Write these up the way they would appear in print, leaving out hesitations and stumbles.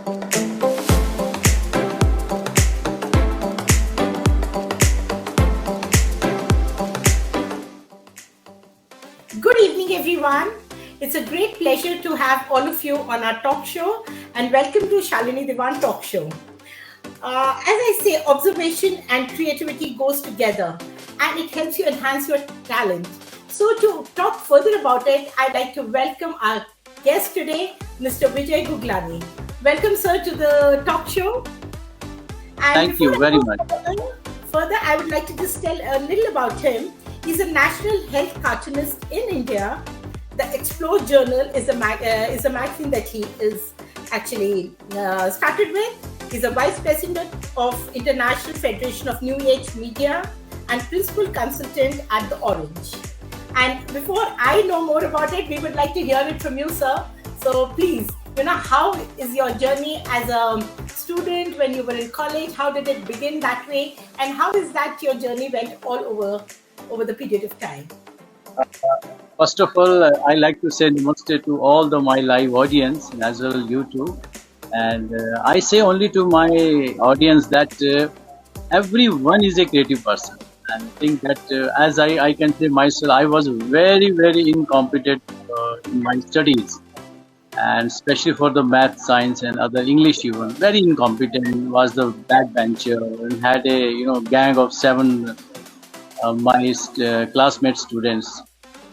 Good evening, everyone. It's a great pleasure to have all of you on our talk show, and welcome to Shalini Diwan Talk Show. As I say, observation and creativity goes together, and it helps you enhance your talent. So, to talk further about it, I'd like to welcome our guest today, Mr. Vijay Guglani. Welcome, sir, to the talk show. And Thank you very much. Further, I would like to just tell a little about him. He's a national health cartoonist in India. The Explore Journal is a magazine that he is actually started with. He's a vice president of International Federation of New Age Media and principal consultant at the Orange. And before I know more about it, we would like to hear it from you, sir. So please, how is your journey as a student when you were in college? How did it begin that way? And how is that your journey went all over the period of time? First of all, I like to say namaste to all my live audience, and as well you too. And I say only to my audience that everyone is a creative person. And I think that as I can say myself, I was very, very incompetent in my studies. And especially for the math, science, and other English even, very incompetent, was the backbencher and had a gang of 7 my classmate students.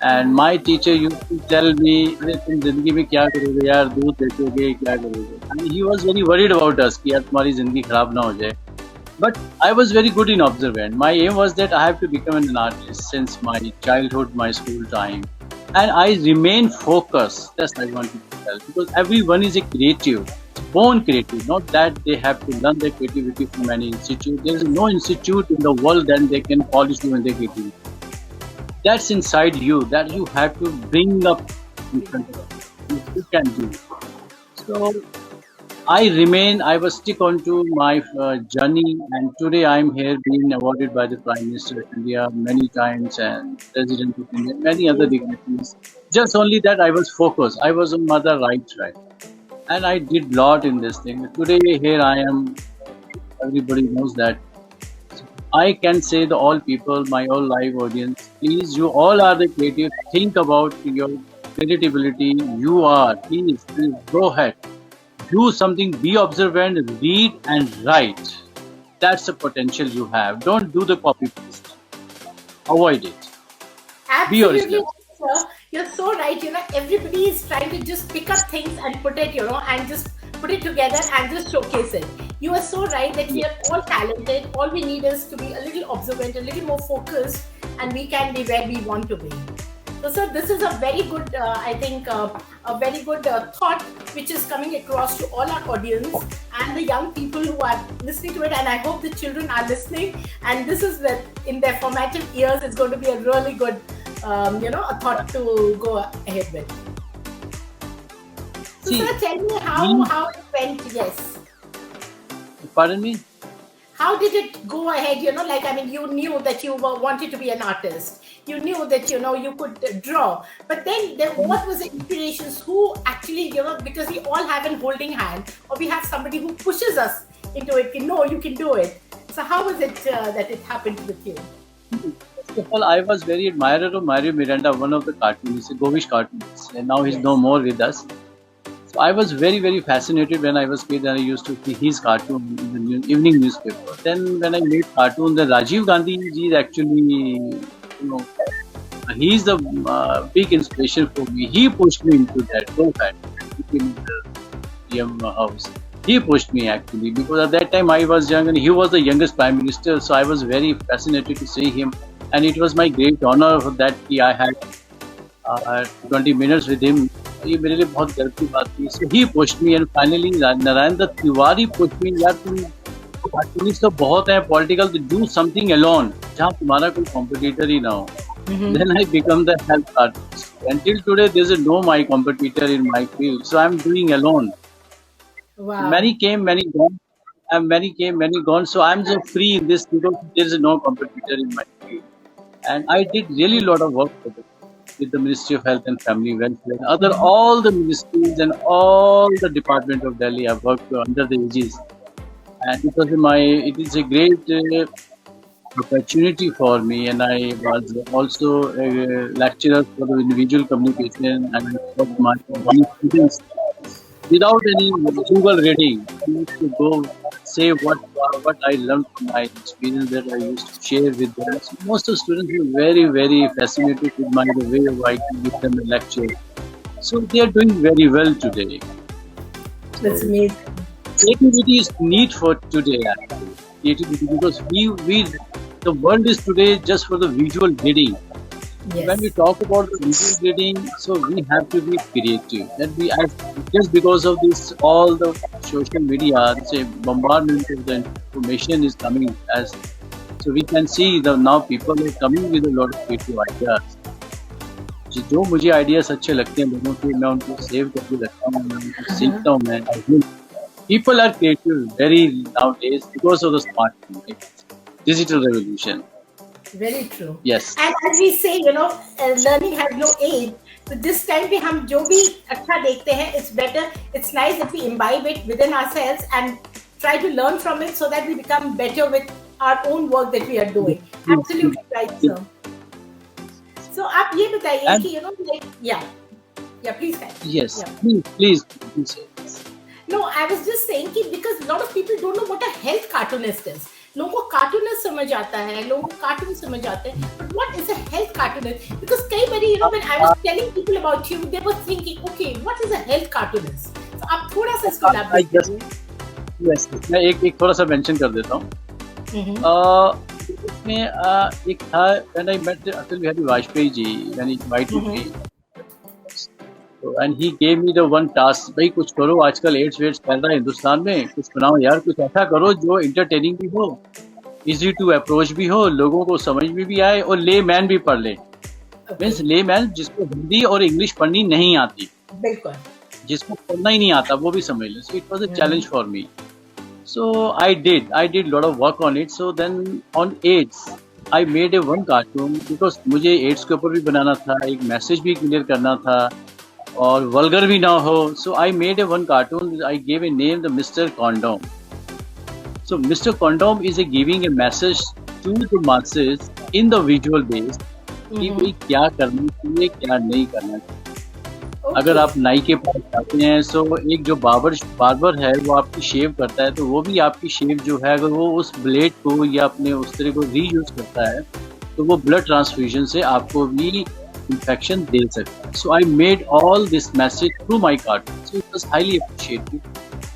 And my teacher used to tell me, "अरे तुम जिंदगी में क्या करोगे यार, दूध बेचोगे क्या करोगे?" And he was very worried about us कि यार तुम्हारी जिंदगी खराब ना हो जाए. But I was very good in observant. My aim was that I have to become an artist since my childhood, my school time. And I remain focused. That's what I wanted to tell. Because everyone is a creative, born creative. Not that they have to learn their creativity from any institute. There is no institute in the world that they can polish you in their creativity. That's inside you, that you have to bring up in front of you. You can do. So I was stick on to my journey, and today I'm here being awarded by the Prime Minister of India many times and President of India, many other dignitaries. Just only that I was focused. I was on my right track. And I did lot in this thing. Today here I am. Everybody knows that. I can say to all people, my all live audience, please, you all are the creative. Think about your creativity. You are. Please go ahead. Do something. Be observant. Read and write. That's the potential you have. Don't do the copy paste. Avoid it. Be Absolutely, original. sir. You're so right. Everybody is trying to just pick up things and put it, and just put it together and just showcase it. You are so right that we are all talented. All we need is to be a little observant, a little more focused, and we can be where we want to be. So, sir, this is a very good, I think, a very good thought which is coming across to all our audience and the young people who are listening to it. And I hope the children are listening. And this is where, in their formative years, it's going to be a really good, a thought to go ahead with. So, See, sir, tell me how it went. Yes. Pardon me? How did it go ahead? You knew that you wanted to be an artist. You knew that, you could draw. But then what was the inspirations? Who actually, because we all have a holding hand, or we have somebody who pushes us into it. No, you can do it. So how was it that it happened with you? First of all, I was very admirer of Mario Miranda, one of the cartoonists, a Govish cartoonist. And now he's no more with us. So I was very, very fascinated when I was kid, and I used to see his cartoon in the evening newspaper. Then when I made cartoon, the Rajiv Gandhi ji is actually, he's the big inspiration for me. He pushed me into that. Go ahead. In the PM house. He pushed me actually, because at that time I was young and he was the youngest Prime Minister. So I was very fascinated to see him, and it was my great honor that I had 20 minutes with him. ये मेरे लिए बहुत गर्व की बात थी. So he pushed me, and finally Narendra Tiwari pushed me. यार तुम cartoonist तो बहुत हैं, political, to do something alone जहाँ तुम्हारा कोई competitor ही ना हो. Then I become the health cartoonist. Until today, there is no my competitor in my field. So I'm doing alone. Wow. Many came, many gone. And many came, many gone. So I'm so free in this because there is no competitor in my field. And I did really a lot of work for them. with the Ministry of Health and Family Welfare. Other all the ministries and all the Department of Delhi I've worked under the aegis, and it is a great opportunity for me. And I was also a lecturer for the individual communication, and I taught my students without any Google reading. I used to go say what I learned from my experience that I used to share with them. So most of the students were very fascinated with my the way of I can give them a lecture. So they are doing very well today. That's So amazing. creativity is need for today actually. Creativity because we the world is today just for the visual reading. When we Yes. talk about the visual reading, so we have to be creative. That just because of this, all the social media, say bombardment of the information is coming as, so we can see the now people are coming with a lot of creative ideas. जो मुझे ideas अच्छे लगते हैं लोगों के, मैं उनको save करके रखता हूँ, मैं उनको Uh-huh. सीखता हूँ मैं. People are creative very nowadays because of the smartphone, digital revolution. Very true. Yes. And as we say, learning has no age. So this time पे हम जो भी अच्छा देखते हैं, it's better, it's nice that we imbibe it within ourselves and try to learn from it so that we become better with our own work that we are doing. Absolutely right, sir. So आप ये बताइए And कि yeah, please guys. yes, Yeah. please say. No, I was just saying कि because a lot of people don't know what a health cartoonist is. लोगों को cartoonist समझ आता है, लोगों को कार्टून समझ आते हैं, but what is a health cartoonist? Because कई बारी when I was telling people about you, they were thinking, okay, what is a health cartoonist? So आप थोड़ा सा इसको I elaborate just करिए. yes, मैं एक थोड़ा सा मेंशन कर देता हूँ. इसमें एक था when I met Atal Bihari Vajpayee ji, when he invited me, so and he gave me the one task, भाई कुछ करो, आजकल एड्स वेड्स फैल रहा है हिंदुस्तान में, कुछ बनाओ यार, कुछ ऐसा करो जो इंटरटेनिंग भी हो, इजी टू अप्रोच भी हो, लोगों को समझ में भी आए और ले मैन भी पढ़ ले. मीन्स Okay, ले मैन जिसको हिंदी और इंग्लिश पढ़नी नहीं आती, बिल्कुल. जिसको पढ़ना ही नहीं आता वो भी समझ ले. So it was a challenge for me. So I did lot of work on it. So then on AIDS, I made a one cartoon because मुझे AIDS के ऊपर भी बनाना था, एक मैसेज भी क्लियर करना था और वल्गर भी ना हो. So I made a one cartoon. I gave a name, the Mr. Condom. So Mr. Condom is giving a message to the masses in the visual base कि भाई क्या करना चाहिए, क्या नहीं करना चाहिए. अगर Okay. आप नाई के पास जाते हैं, सो एक जो बार्बर है वो आपकी शेव करता है, तो वो भी आपकी शेव जो है, अगर वो उस ब्लेड को या अपने उस तरह को रीयूज करता है, तो वो ब्लड ट्रांसफ्यूजन से आपको भी इन्फेक्शन दे सकता है. So I made all this message through my cartoon. So it was highly appreciated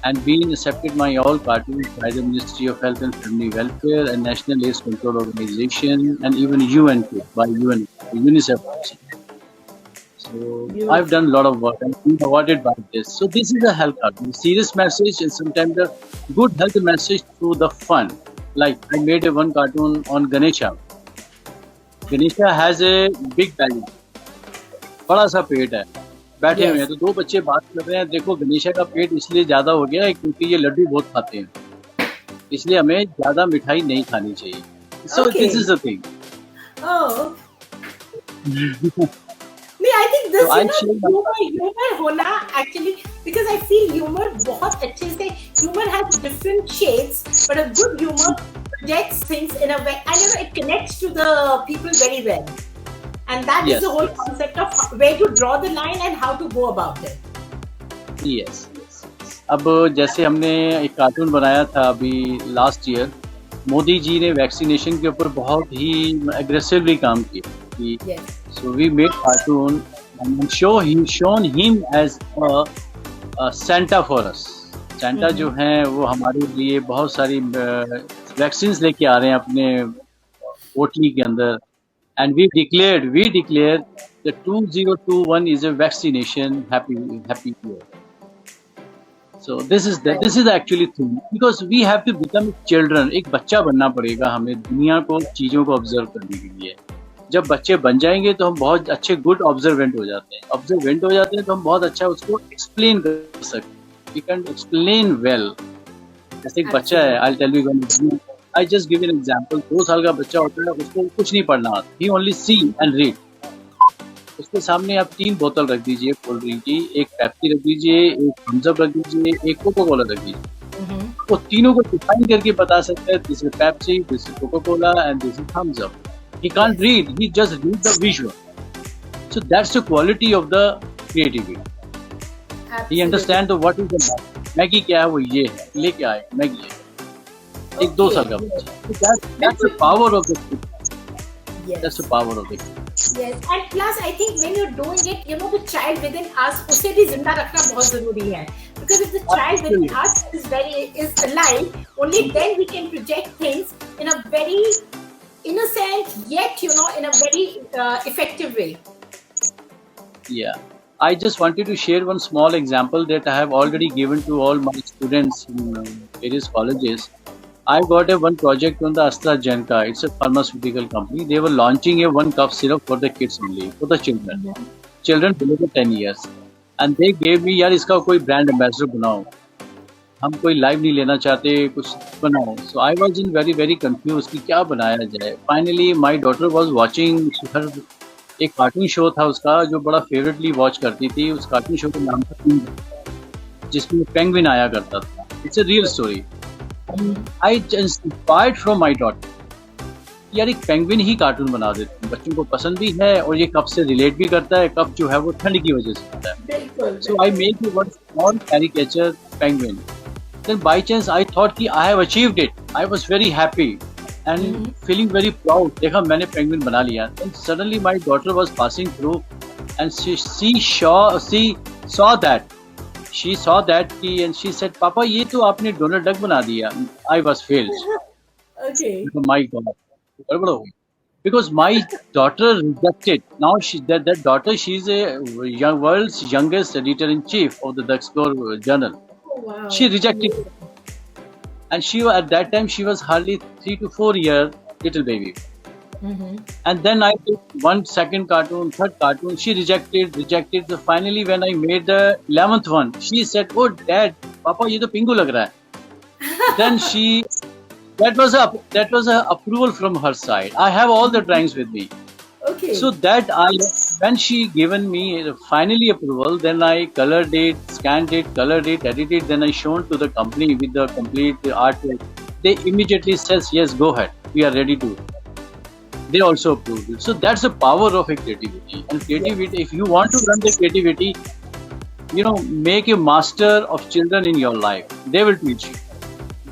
and being accepted my all cartoons by the Ministry of Health and Family Welfare and National AIDS Control Organization and even UN too, by UNICEF also. So I've Beautiful. done a lot of work and been awarded by this. So this is a health cartoon, serious message and sometimes a good health message through the fun. Like I made a one cartoon on Ganesha. Ganesha has a big belly, बड़ा सा पेट है, बैठे हुए हैं, Yes. तो दो बच्चे बात कर रहे हैं, देखो गणेशा का पेट इसलिए ज्यादा हो गया है क्योंकि ये लड्डू बहुत खाते हैं, इसलिए हमें ज्यादा मिठाई नहीं खानी चाहिए. So this Okay. is the thing. Oh. नहीं, I think So this, I'll share my humor होना actually, because I feel humor बहुत अच्छे से, humor has different shades, but a good humor projects things in a way, and it connects to the people very well. And that is yes, the whole concept of where to draw the line and how to go about it. yes. अब जैसे हमने एक cartoon बनाया था अभी last year, Modi ji ने vaccination के ऊपर बहुत ही एग्रेसिवली काम किया कि Yes. so we made cartoon and shown him as a Santa for us. Santa जो है वो हमारे लिए बहुत सारी वैक्सीन्स लेके आ रहे हैं अपने पोटली के अंदर. And we declared that 2021 is a vaccination happy year. So this is actually thing because we have to become children. एक बच्चा बनना पड़ेगा हमें दुनिया को, चीजों को ऑब्जर्व करने के लिए. जब बच्चे बन जाएंगे तो हम बहुत अच्छे गुड ऑब्जर्वेंट हो जाते हैं, तो हम बहुत अच्छा उसको एक्सप्लेन कर सकते हैं. We can explain well. जैसे एक बच्चा है, I'll tell you I just give an example. 2 साल का बच्चा होता है, उसको कुछ नहीं पढ़ना आता. He only see and read. उसके सामने आप 3 बोतल रख दीजिए कोल्ड ड्रिंक की, एक पेप्सी रख दीजिए, एक थम्स अप रख दीजिए, एक कोका कोला रख दीजिए। Mm-hmm. वो तीनों को डिफाइन करके बता सकता है, this is Pepsi, this is Coca Cola and this is Thums Up. He can't Yes, read, he just reads the visual. So that's the quality of the creativity. He absolutely. understands what is the Maggi क्या है, वो ये है, लेके आए Maggi है, एक 2 साल Okay. का Yes. बच्चा। So that's the बिल्कुल. power of the that's Yes. the power of the Yes, and plus I think when you're doing it, you know, the child within us, उसे भी जिंदा रखना बहुत जरूरी है. Because if the child within Absolutely. us is alive, only then we can project things in a very innocent yet, you know, in a very effective way. Yeah. I just wanted to share one small example that I have already given to all my students in various colleges. I got a one project on the AstraZeneca. It's a pharmaceutical company. They were launching a one cup syrup for the kids only, for the children. Children below the 10 years. And they gave me, यार इसका कोई brand ambassador बनाओ. हम कोई live नहीं लेना चाहते, कुछ बनाओ. So I was in very confused कि क्या बनाया जाए. Finally, my daughter was watching her एक कार्टून शो था उसका जो बड़ा फेवरेटली वॉच करती थी. उस कार्टून शो का नाम था Condom, जिसमें पेंगुइन आया करता था. It's a real story. I inspired from my daughter. यार एक पेंगुइन ही कार्टून बना देते हैं, बच्चों को पसंद भी है और ये कप से रिलेट भी करता है. कप जो है वो ठंड की वजह से होता है. बिल्कुल. So I made one small caricature penguin. Then by chance I thought कि I have achieved it. I was very happy and feeling very proud. देखा मैंने penguin बना लिया. Then suddenly my daughter was passing through and she saw that. She saw that and she said, "पापा ये तो आपने Donald duck बना दिया." I was failed. Okay. My God, गड़बड़ हो गई. Because my daughter rejected. Now that daughter, she's a world's youngest editor in chief of the Duxcore Journal. Oh, wow. She rejected it. And at that time she was hardly 3 to 4 year little baby. And then I did one second cartoon, third cartoon. She rejected. So finally, when I made the 11th one, she said, "Oh, Dad, Papa, ये तो पिंगू लग रहा है." Then that was a approval from her side. I have all the drawings with me. Okay. So that when she given me finally approval, then I colored it, scanned it, colored it, edited. Then I shown to the company with the complete artwork. They immediately says, "Yes, go ahead. We are ready to." They also approved it. So that's the power of a creativity. And creativity, if you want to run the creativity, make a master of children in your life. They will teach you.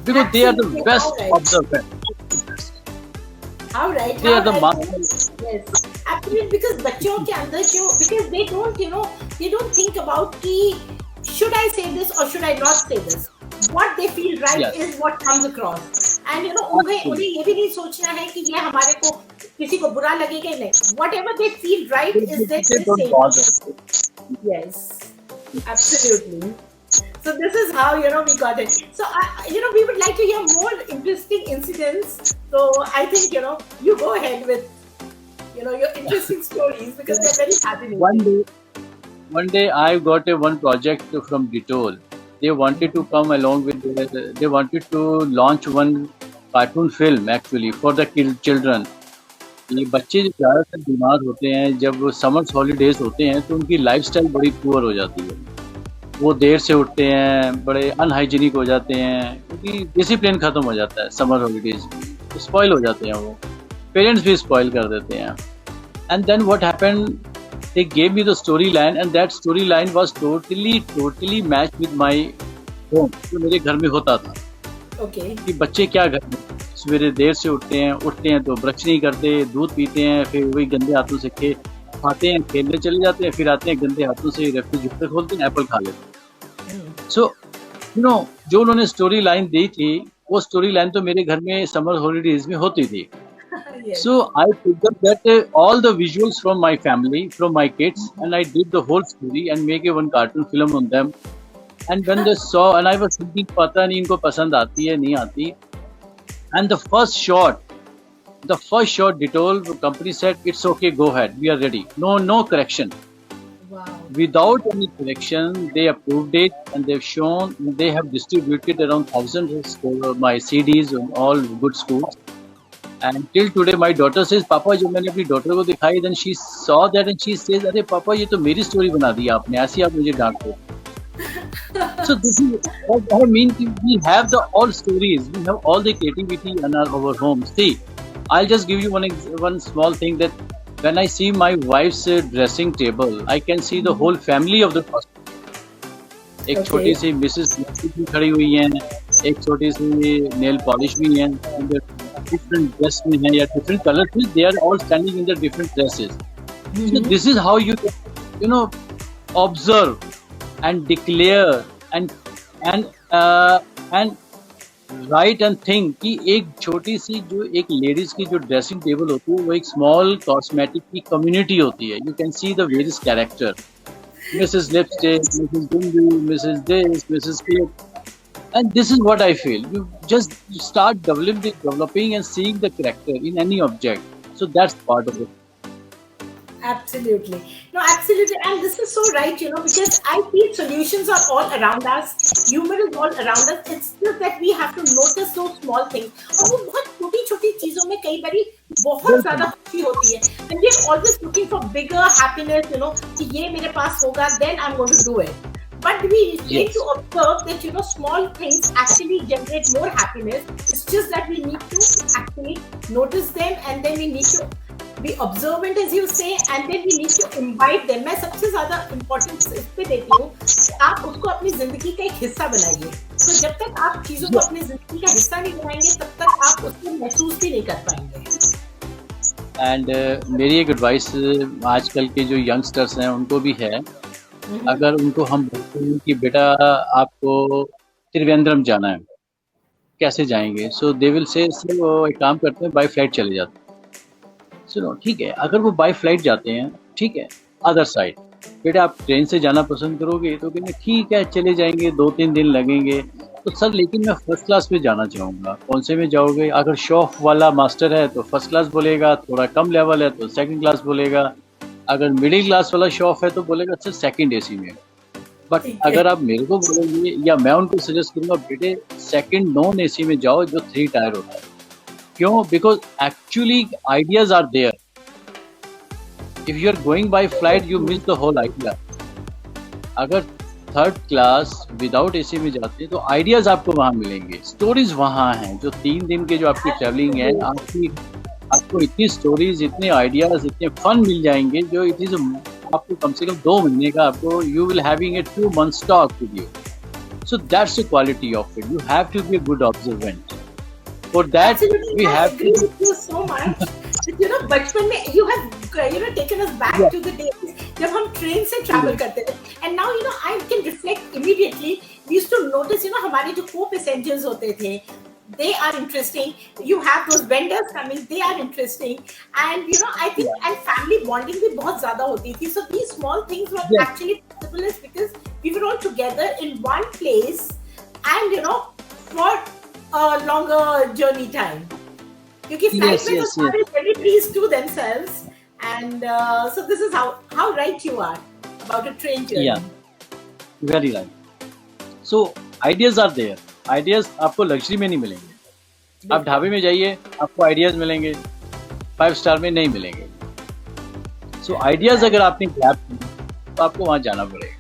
Because they are the Absolutely. best How of the best. How right? They How are the right. masters. Yes. Absolutely. Because बच्चों के अंदर क्यों? Because they don't, they don't think about कि should I say this or should I not say this? What they feel right Yes. is what comes across. And उन्हें ये भी नहीं सोचना है कि ये हमारे को किसी को बुरा लगेगा ही नहीं. Whatever they feel right is They they don't say. bother. Yes, absolutely. So this is how we got it. So we would like to hear more interesting incidents. So I think you go ahead with your interesting stories because they're very fascinating. One day I got one project from Dettol. They wanted to come along with they wanted to launch one cartoon film actually for the children. ये बच्चे जो ज़्यादातर बीमार होते हैं जब summers holidays होते हैं तो उनकी लाइफस्टाइल बड़ी पुअर हो जाती है. वो देर से उठते हैं, बड़े अनहाइजीनिक हो जाते हैं क्योंकि डिसिप्लिन खत्म हो जाता है समर हॉलीडेज में. स्पॉइल हो जाते हैं, वो पेरेंट्स भी स्पॉइल कर देते हैं. And then what happened, they gave me the story line and that story line was totally match with my home, जो मेरे घर में होता था. Okay. कि बच्चे क्या घर में सवेरे देर से उठते हैं तो ब्रश नहीं करते, दूध पीते हैं, फिर वही गंदे हाथों से खाते हैं, खेलने चले जाते हैं, फिर आते हैं गंदे हाथों से रेफ्रिजरेटर खोलते हैं, एप्पल खा लेते हैं. सो जो उन्होंने स्टोरी लाइन दी थी वो स्टोरी लाइन तो मेरे घर में समर हॉलीडेज में होती थी. Yes. So I picked up that all the visuals from my family, from my kids, and I did the whole story and make a one cartoon film on them. And when they saw, and I was thinking, पता नहीं इनको पसंद आती है नहीं आती. And the first shot, Dettol company said, "It's okay, go ahead, we are ready. No correction." Wow. Without any correction, they approved it and they've shown. They have distributed around thousands of my CDs in all good schools. And till today, my daughter says, "Papa, जब मैंने अपनी daughter को दिखाई, then she saw that and she says, अरे पापा ये तो मेरी story बना दी आपने, ऐसे आप मुझे डांट रहे हो." So this is what I mean. We have the all stories. We have all the creativity in our home. See, I'll just give you one small thing that when I see my wife's dressing table, I can see the whole family of the person. एक Okay. छोटी सी Mrs भी खड़ी हुई हैं, एक छोटी सी nail polish भी हैं, डिफरेंट ड्रेस में हैं या डिफरेंट कलर में, they are all standing in the different dresses. So Mhm. this is how you can, you know, observe and declare and right and think कि एक छोटी सी जो एक लेडीज की जो ड्रेसिंग टेबल होती है वो एक स्मॉल कॉस्मेटिक की कम्युनिटी होती है. You can see the various character, Mrs lipstick, Mrs Bindu, Mrs this, Mrs cake, and this is what I feel. You just start developing and seeing the character in any object. So that's part of it. Absolutely. No, absolutely. And this is so right, because I feel solutions are all around us. Humor is all around us. It's just that we have to notice those small things. और वो बहुत छोटी छोटी चीजों में कई बारी बहुत ज्यादा खुशी होती है. And we're always looking for bigger happiness, कि ये मेरे पास होगा, then I'm going to do it. But we need Yes. to observe that, small things actually generate more happiness. It's just that we need to actually notice them, and then we need to be observant, as you say, and then we need to imbibe them. मैं सबसे ज्यादा importance इस पे देती हूँ कि आप उसको अपनी जिंदगी का एक हिस्सा बनाइए. तो जब तक आप चीजों को अपनी जिंदगी का हिस्सा नहीं बनाएंगे, तब तक आप उसको महसूस भी नहीं कर पाएंगे. एंड मेरी एक एडवाइस आजकल के जो यंगस्टर्स हैं उनको भी है. अगर उनको हम बोलते हैं कि बेटा आपको त्रिवेंद्रम जाना है, कैसे जाएंगे? सो दे विल से वो एक काम करते हैं, बाय फ्लाइट चले जाते हैं. सुनो, ठीक है, अगर वो बाय फ्लाइट जाते हैं, ठीक है, अदर साइड, बेटा आप ट्रेन से जाना पसंद करोगे? तो कहेंगे ठीक है चले जाएंगे, 2-3 दिन लगेंगे. तो सर लेकिन मैं फर्स्ट क्लास में जाना चाहूँगा. कौन से में जाओगे? अगर शौक वाला मास्टर है तो फर्स्ट क्लास बोलेगा, थोड़ा कम लेवल है तो सेकंड क्लास बोलेगा, अगर मिडिल क्लास वाला शौक है तो बोलेगा अच्छा सेकंड एसी में. बट अगर आप मेरे को बोलेंगे या मैं उनको सजेस्ट करूंगा, बेटे सेकंड नॉन एसी में जाओ जो 3 टायर होता है. क्यों? Because actually ideas are there. If you are going by flight you miss the whole idea. अगर थर्ड क्लास विदाउट एसी में जाते हैं तो आइडियाज आपको वहां मिलेंगे, स्टोरीज वहां हैं. जो 3 दिन के जो आपकी ट्रेवलिंग है, आपको इतनी स्टोरीज, इतने आइडियाज, इतने फन मिल जाएंगे जो इट इज आपको कम से कम 2 महीने का आपको you will having a 2 month stock with you. So that's the quality of it. You have to be a good observant. For that Absolutely, we I have agree to. with you so much. That, बचपन में you have taken us back to the days जब हम train से travel करते थे. And now I can reflect immediately. We used to notice हमारे जो co-passengers होते थे, they are interesting. You have those vendors coming, they are interesting. And I think and family bonding भी बहुत ज्यादा होती थी. So these small things were Yes. actually possible is because we were all together in one place, and for a longer journey time. क्योंकि Yes, flight में तो yes, yes. सारे very pleased to themselves, and so this is how right you are about a train journey. Yeah, very right. So ideas are there. Ideas आपको luxury में नहीं मिलेंगे. आप ढाबे में जाइए, आपको आइडियाज मिलेंगे, 5 स्टार में नहीं मिलेंगे. सो आइडियाज अगर आपने ग्रैब किए तो आपको वहां जाना पड़ेगा.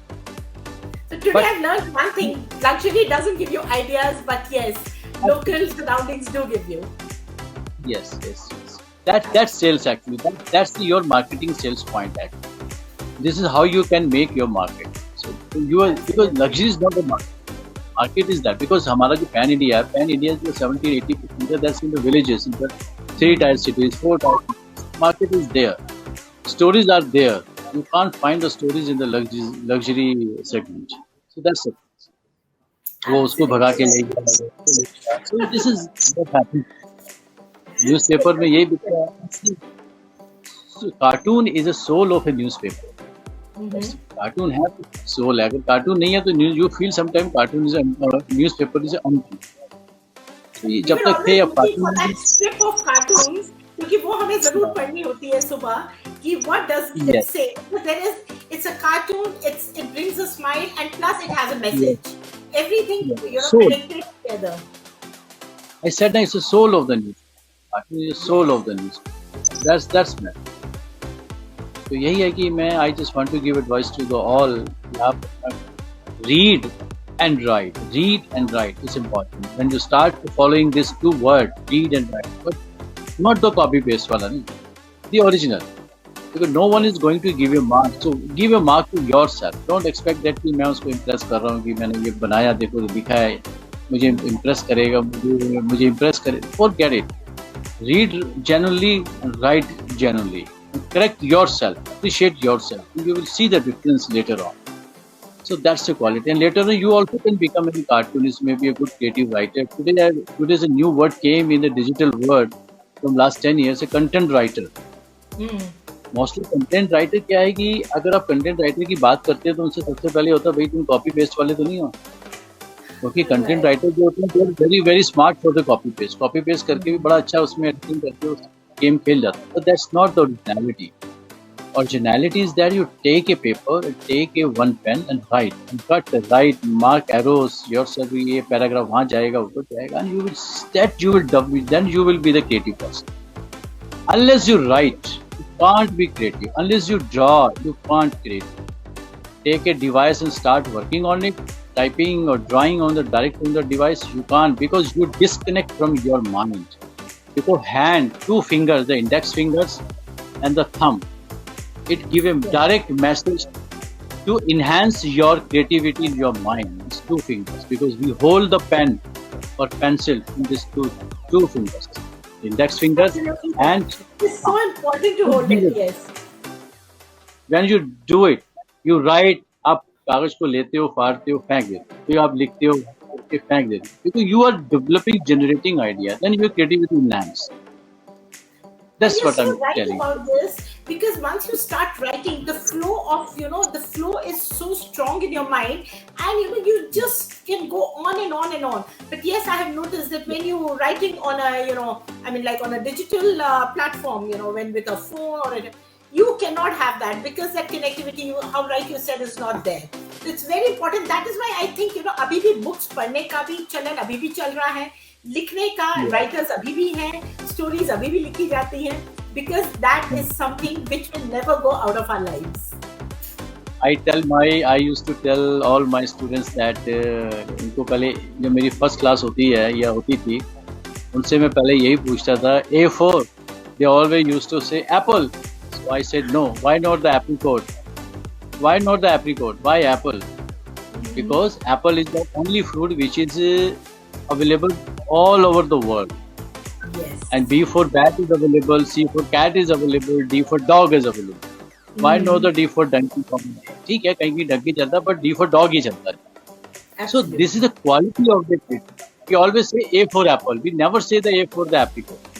So today I've learned one thing: luxury doesn't give you ideas, but yes, local surroundings do give you. Yes, yes, yes. That's sales actually. That's your marketing sales point actually. This is how you can make your market. So because luxury is not a market. Market is that because हमारा जो pan India जो 70-80% है, that's in the villages, in the 3 tier cities, 4 tier cities. Market is there. Stories are there. You can't find the stories in the luxury segment. So that's it. वो उसको भगा के ले गया. So this is what happens. Newspaper में यही बिकता है. So cartoon is a soul of a newspaper. Cartoon है तो सोल है. अगर कार्टून नहीं है तो you feel sometime cartoon is newspaper is empty. तो ये जब तक थे अब कार्टून स्ट्रिप ऑफ कार्टून्स, क्योंकि वो हमें जरूर पढ़नी होती है सुबह कि what does it say. It's a cartoon, it brings a smile, and plus it has a message. Everything Soul. connected together. I said it's the soul of the news. cartoon is the soul of the news. That's me. तो यही है कि मैं I just want to give advice to the all. आप read and write. Read and write is important. When you start following these two words, read and write, but not the copy paste wala, the original. Because no one is going to give you mark. So give a mark to yourself. Don't expect that कि मैं उसको impress कर रहा हूँ कि मैंने ये बनाया देखो लिखा है मुझे impress करेगा मुझे impress करे. Forget it. Read genuinely and write genuinely. Correct yourself. Appreciate yourself. You will see the difference later on. So that's the quality. And later on, you also can become a cartoonist, maybe a good creative writer. Today's a new word came in the digital world from last 10 years, a content writer. Mostly content writer क्या है कि अगर आप content writer की बात करते हैं तो उनसे सबसे पहले होता है भाई तुम कॉपी पेस्ट वाले तो नहीं हो क्योंकि कंटेंट राइटर जो होते हैं they are very very smart for the copy paste करके भी बड़ा अच्छा उसमें एडिटिंग करके गेम खेल जाता है. But that's not the originality. Originality is that you take a paper, take a one pen and write, mark arrows yourself. ये paragraph वहाँ जाएगा ऊपर जाएगा and then you will be the creative person. Unless you write, you can't be creative. Unless you draw, you can't create. Take a device and start working on it, typing or drawing on the device. You can't because you disconnect from your mind. Because hand, two fingers, the index fingers and the thumb. It gives a direct message to enhance your creativity in your mind. It's two fingers because we hold the pen or pencil in these two fingers, index fingers. Absolutely. And It's so important to hold it. Yes. when you do it, you write. आप कागज को लेते हो, फाड़ते हो, फेंक देते हो. फिर आप लिखते हो, फिर फेंक देते हो. Because you are developing, generating ideas, then your creativity enhances. That's You're what so I'm right telling. about this because once you start writing, the flow is so strong in your mind, and you just can go on and on and on. But yes, I have noticed that when you're writing on like on a digital platform, when with a phone you cannot have that because that connectivity, how right you said, is not there. It's very important. That is why I think अभी भी books पढ़ने का भी चलन अभी भी चल रहा है, लिखने का writers अभी भी हैं, stories अभी भी लिखी जाती हैं, because that is something which will never go out of our lives. I used to tell all my students that इनको पहले जब मेरी फर्स्ट क्लास होती है या होती थी उनसे मैं पहले यही पूछता था A4. They always used to say apple. So I said no. Why not the apricot? Why not the apricot? Why apple? Because apple is the only fruit which is available all over the world. Yes. And B for bat is available, C for cat is available, D for dog is available. Why not the D for donkey? ठीक है, कहीं भी donkey चलता है, but D for dog ही चलता है. So Absolutely. this is the quality of the kid. We always say A for apple. We never say the A for the apricot.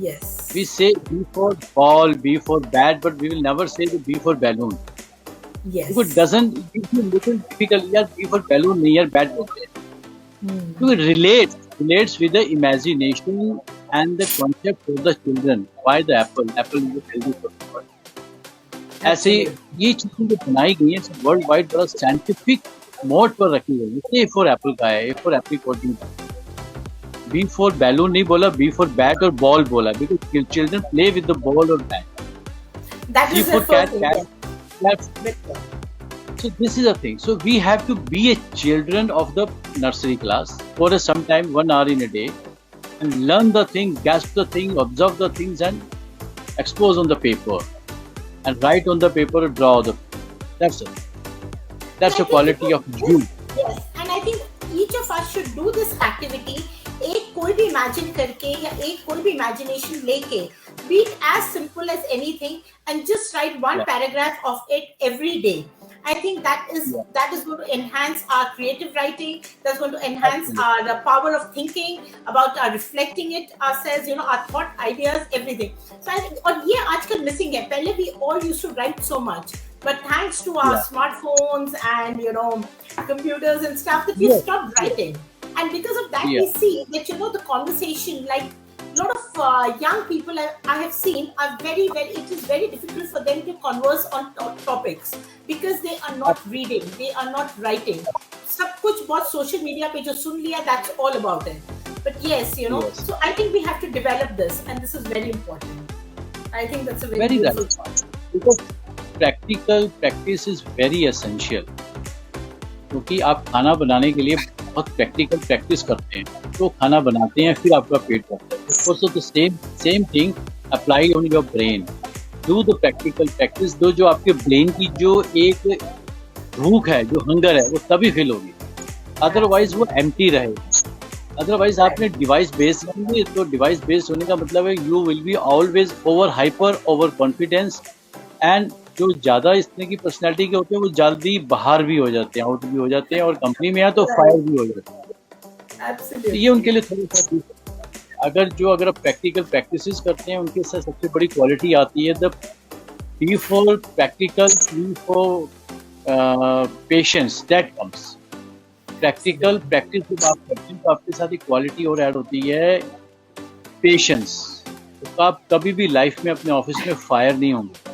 Yes. We say B for ball, B for bat, but we will never say the B for balloon. Yes. Because it doesn't, it's a little difficult. यार B for balloon नहीं यार bat बोलते हैं. So it relates with the imagination and the concept for the children. Why the apple? Apple is a healthy for the body. ऐसे ये चीजें जो बनाई गई हैं सब वर्ल्ड वाइड बड़ा साइंटिफिक मोड पर रखी गई है. ए फॉर एप्पल का है, ए फॉर एप्रिकॉट नहीं, बी फॉर बैलून नहीं बोला, बी फॉर बैट और बॉल बोला because children play with the ball और bat. That C is for the cat, first cat. That's, so this is the thing. So we have to be a children of the nursery class for some time, 1 hour in a day, and learn the thing, grasp the thing, observe the things, and expose on the paper, and write on the paper or draw the. That's it. That's the quality of you. Yes, and I think each of us should do this activity. एक कोई भी imagine करके या एक कोई भी imagination लेके, be it as simple as anything, and just write one paragraph of it every day. I think that is going to enhance our creative writing. That's going to enhance our power of thinking about our reflecting it ourselves. Our thought, ideas, everything. So I think, और ये आजकल missing है. पहले we all used to write so much, but thanks to our smartphones and computers and stuff, that we stopped writing. And because of that, we see that the conversation, like a lot of young people I have seen, are very, very. It is very difficult for them to converse on topics because they are not reading, they are not writing. सब कुछ बहुत social media पे जो सुन लिया, that's all about it. But yes, Yes. so I think we have to develop this, and this is very important. I think that's a very Very beautiful right. point. Because practical practice is very essential. क्योंकि आप खाना बनाने के लिए बहुत practical practice करते हैं, तो खाना बनाते हैं, फिर आपका पेट भरता है. Also the same thing apply on your brain. Do the practical practice, दो जो आपके ब्रेन की जो एक भूख है, जो हंगर है, वो तभी फिल होगी. अदरवाइज वो एम्प्टी रहेगा. अदरवाइज आपने डिवाइस बेस्ड करेंगे, तो डिवाइस बेस्ड होने का मतलब है you will be always over hyper, over confidence, and जो ज्यादा इस तरह की पर्सनैलिटी के होते हैं वो जल्दी बाहर भी हो जाते हैं, आउट भी हो जाते हैं, और कंपनी में या तो फायर भी हो जाते हैं. तो ये उनके लिए थोड़ा सा अगर आप प्रैक्टिकल प्रैक्टिसेस करते हैं, उनके साथ सबसे बड़ी क्वालिटी आती है the P for practical, P for patience that comes. Practical practice जब आप करते हैं तो आपके साथ एक क्वालिटी और ऐड होती है, पेशेंस. तो आप कभी भी लाइफ में अपने ऑफिस में फायर नहीं होंगे.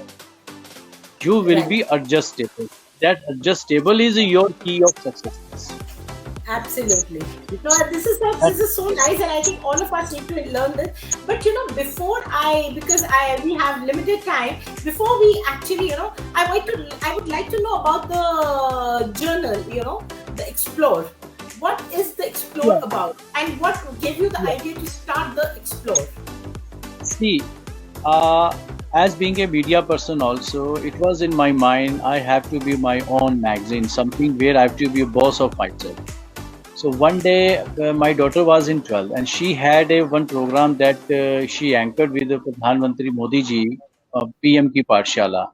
You will Right. be adjustable. That adjustable is your key of success. Absolutely. No, this is so nice, and I think all of us need to learn this. But before because we have limited time. Before we actually, I would like to know about the journal. The Explore. What is the Explore about, and what gave you the idea to start the Explore? See, as being a media person also, it was in my mind, I have to be my own magazine, something where I have to be a boss of myself. So one day, my daughter was in 12th, and she had one program that she anchored with the Pradhan Mantri Modi ji, PM ki Pathshala,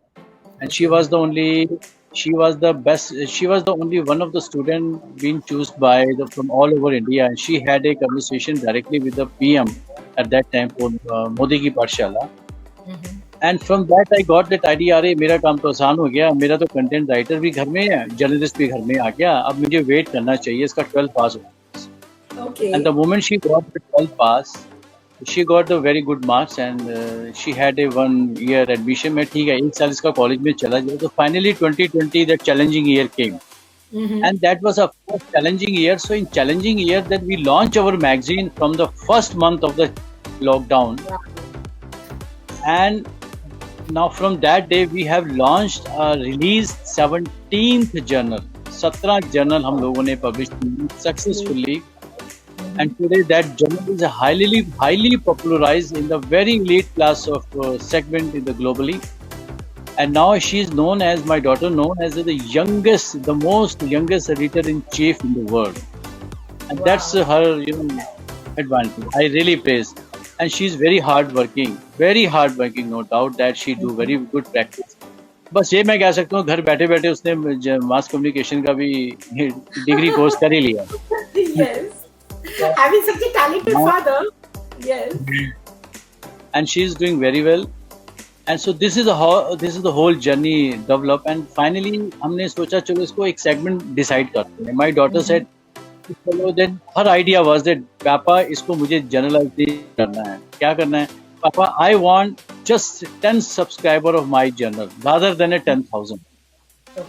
and she was the best. She was the only one of the student being chosen from all over India, and she had a conversation directly with the PM at that time for Modi ki Pathshala. And from that I got that idea, अरे मेरा काम तो आसान हो गया, मेरा तो content writer भी घर में है, जर्नलिस्ट भी घर में आ गया, अब मुझे वेट करना चाहिए इसका 12th पास हो. And the moment she got the 12th pass, she got the very good marks, and she had a 1 year admission में. ठीक है, 1 साल इसका कॉलेज में चला जाए. तो finally 2020 that challenging year came, and that was a first challenging year. So in challenging year that we launched our magazine from the first month of the lockdown, and now from that day we have launched released 17th journal. 17 journal हम लोगों ने published successfully, and today that journal is highly popularized in the very elite class of segment in the globally. And now she is known as, my daughter known as the most youngest editor in chief in the world, and that's her advantage. I really praise. And she is very hard working, no doubt that she do very good practice. बस ये मैं कह सकता हूँ, घर बैठे बैठे उसने मास कम्युनिकेशन का भी डिग्री कोर्स कर ही लिया. Yes, having such a talented father. Yes, and she is doing very well. And so this is the whole journey develop, and finally हमने सोचा चलो इसको एक segment decide करते हैं. My daughter said, चलो, then her idea was that पापा इसको मुझे जर्नलाइज करना है. क्या करना है पापा? I want just 10 subscriber of my journal rather than a 10,000.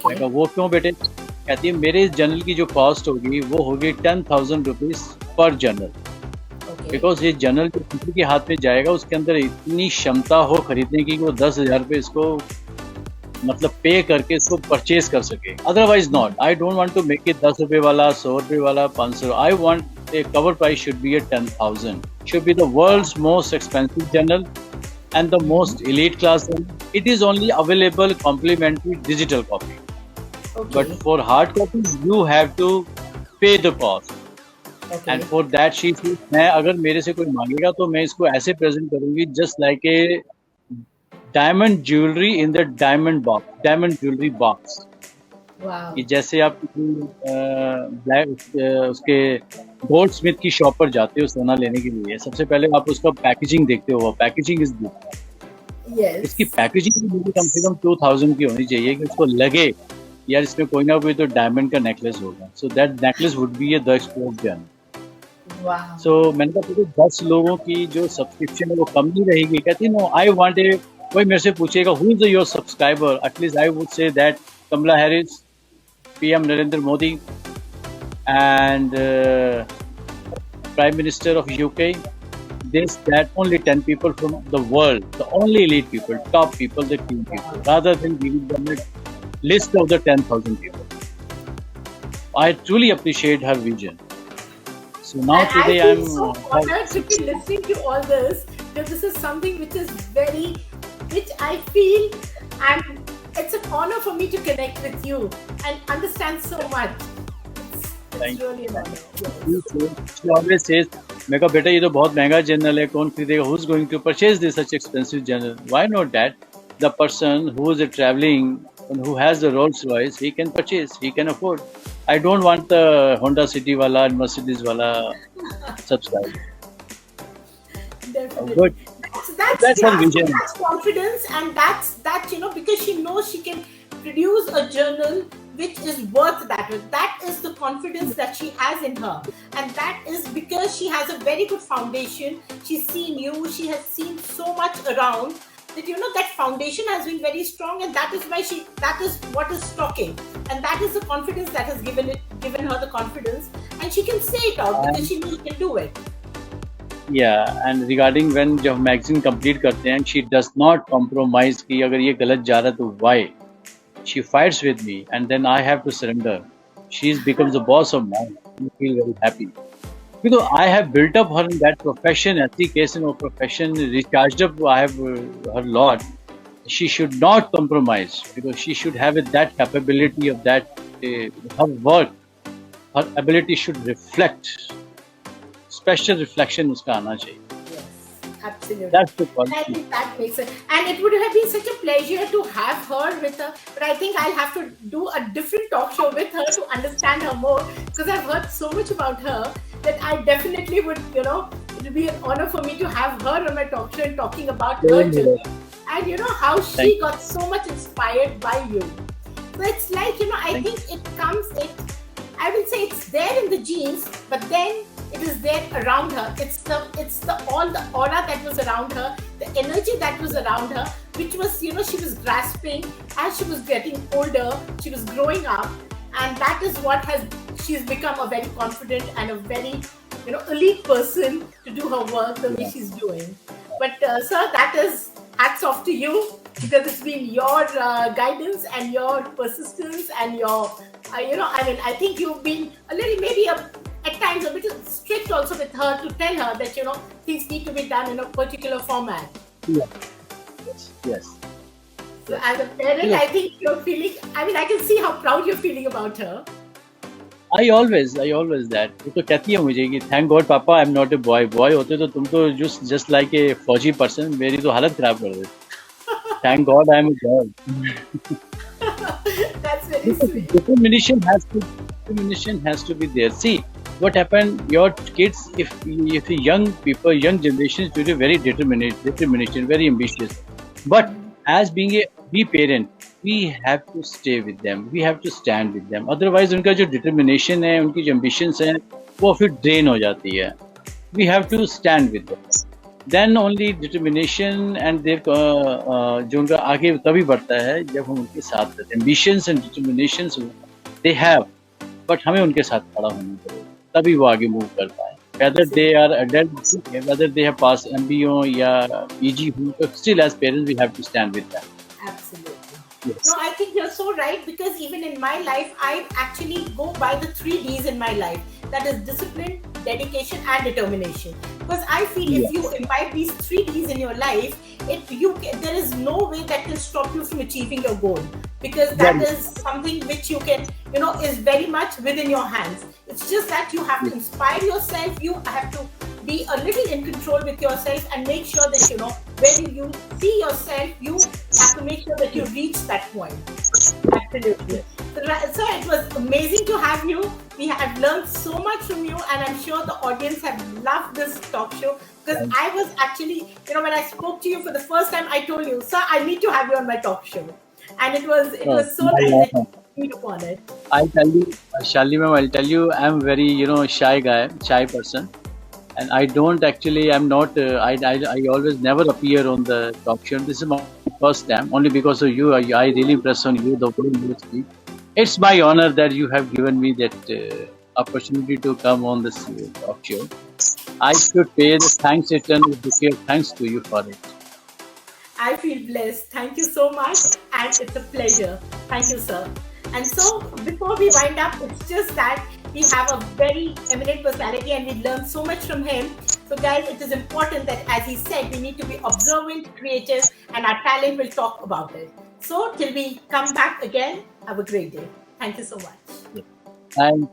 मैं कहा वो क्यों बेटे? कहती है मेरे इस जर्नल की जो कॉस्ट होगी वो होगी 10,000 रुपीज पर जर्नल. बिकॉज ये जर्नल जो किसी के हाथ में जाएगा उसके अंदर इतनी क्षमता हो खरीदने की कि वो 10,000 रुपये इसको मतलब पे करके इसको परचेज कर सके. Otherwise not. I don't want to make it 10 रुपये वाला, 100 रुपये वाला, 500. I want a cover price should be a 10,000. Should be the world's most expensive journal and the most elite class. It is only available complimentary digital copy. But for hard copies you have to pay the cost. And for that she says, मैं अगर मेरे से कोई मांगेगा तो मैं इसको ऐसे प्रेजेंट करूंगी just like a diamond jewelry in the diamond jewelry box. कि जैसे आप उसके गोल्ड स्मिथ की शॉप पर जाते हो सोना लेने के लिए, सबसे पहले आप उसका पैकेजिंग देखते हो. Packaging is good. इसकी पैकेजिंग मुझे कम से कम 2,000 की होनी चाहिए कि उसको लगे यार इसमें कोई ना कोई तो डायमंड का नेकलेस होगा. So that necklace would be a the export journal. So मैंने कहा 10 लोगों की जो सब्सक्रिप्शन है वो कम नहीं रहेगी. कहती नो आई वांट ए, कोई मेरे से पूछेगा who is your subscriber, at least I would say that Kamala Harris, PM Narendra Modi, and Prime Minister of UK, this that only 10 people from the world, the only elite people, top people, the key people, rather than giving them a list of the 10,000 people. I truly appreciate her vision. So now And I today feel I'm so honored to be listening to all this, because this is something which is which I feel, and it's an honor for me to connect with you and understand so much. It's thank really an honor. you. Yes. She always says, "मेरा बेटा ये तो बहुत महंगा journal है, कौन खरीदेगा? Who's going to purchase this such expensive journal?" Why not that? The person who is traveling and who has the Rolls Royce, he can purchase, he can afford. I don't want the Honda City wala and Mercedes wala subscribe. Definitely. Good. That's her vision. That's confidence, and that's because she knows she can produce a journal which is worth that. That is the confidence that she has in her, and that is because she has a very good foundation. She's seen you. She has seen so much around that that foundation has been very strong, and that is why that is what is talking, and that is the confidence that has given her the confidence, and she can say it out because she knows she can do it. Yeah, and regarding when जब हम magazine complete करते हैं, she does not compromise कि अगर ये गलत जा रहा है तो why? She fights with me, and then I have to surrender. She becomes the boss of mine. I feel very happy because I have built up her in that profession. As case in her profession, recharged up. I have her lot. She should not compromise because she should have that capability of that. Her work, her ability should reflect. Special reflection उसका आना चाहिए. Yes, absolutely. That's the I quality. think that makes sense. And it would have been such a pleasure to have her with her. But I think I'll have to do a different talk show with her to understand her more, because I've heard so much about her that I definitely would, it would be an honor for me to have her on my talk show and talking about her journey. And how she got so much inspired by you. So it's like, I think it comes, I will say it's there in the genes, but then it is there around her. It's the all the aura that was around her, the energy that was around her, which was she was grasping as she was getting older. She was growing up, and that is what she's become a very confident and a very elite person to do her work the way she's doing. But sir, that is hats off to you, because it's been your guidance and your persistence and your I think you've been a little maybe at times a bit strict also with her to tell her that things need to be done in a particular format. Yeah. Yes. So as a parent, I think you're feeling. I can see how proud you're feeling about her. I always that. वो तो कहती है मुझे कि thank God पापा I'm not a boy. Boy होते तो तुम तो just like a फौजी person. मेरी तो हालत खराब कर देती. Thank God I'm a girl. That's very sweet. Determination has to be there. See what happened. Your kids, if young people, young generations today, very determination, very ambitious. But as being a parent, we have to stay with them. We have to stand with them. Otherwise, उनका जो determination है, उनकी जो ambitions हैं, वो फिर drain हो जाती है. We have to stand with them. Then only determination and their जो उनका आगे तभी बढ़ता है जब हम उनके साथ रहते हैं. Ambitions and determinations they have, but हमें उनके साथ खड़ा होना पड़ेगा. तभी वो आगे move कर पाए. Whether they are adults, whether they have passed MBO या PG, still as parents we have to stand with them. Absolutely. Yes. No, I think you're so right, because even in my life, I actually go by the 3 Ds in my life. That is discipline, dedication, and determination. Because I feel if you imbibe these 3 Ds in your life, there is no way that can stop you from achieving your goal. Because that is something which you can, is very much within your hands. It's just that you have to inspire yourself. You have to be a little in control with yourself and make sure that, when you see yourself, you have to make sure that you reach that point. Absolutely. So it was amazing to have you. We have learned so much from you, and I'm sure the audience have loved this talk show, because I was actually, when I spoke to you for the first time, I told you, sir, I need to have you on my talk show. And it was so nice that you agreed upon it. I'll tell you, Shalini ma'am, I'll tell you, I'm very, shy person. And I don't actually, I'm not, I always never appear on the talk show. This is my first time, only because of you. I really impress on you, the way you speak. It's my honor that you have given me that opportunity to come on this talk show. I should pay the thanks return with bouquet of thanks to you for it. I feel blessed. Thank you so much. And it's a pleasure. Thank you, sir. And so, before we wind up, it's just that we have a very eminent personality and we learn so much from him. So, guys, it is important that, as he said, we need to be observant, creative, and our talent will talk about it. So, till we come back again, have a great day. Thank you so much. And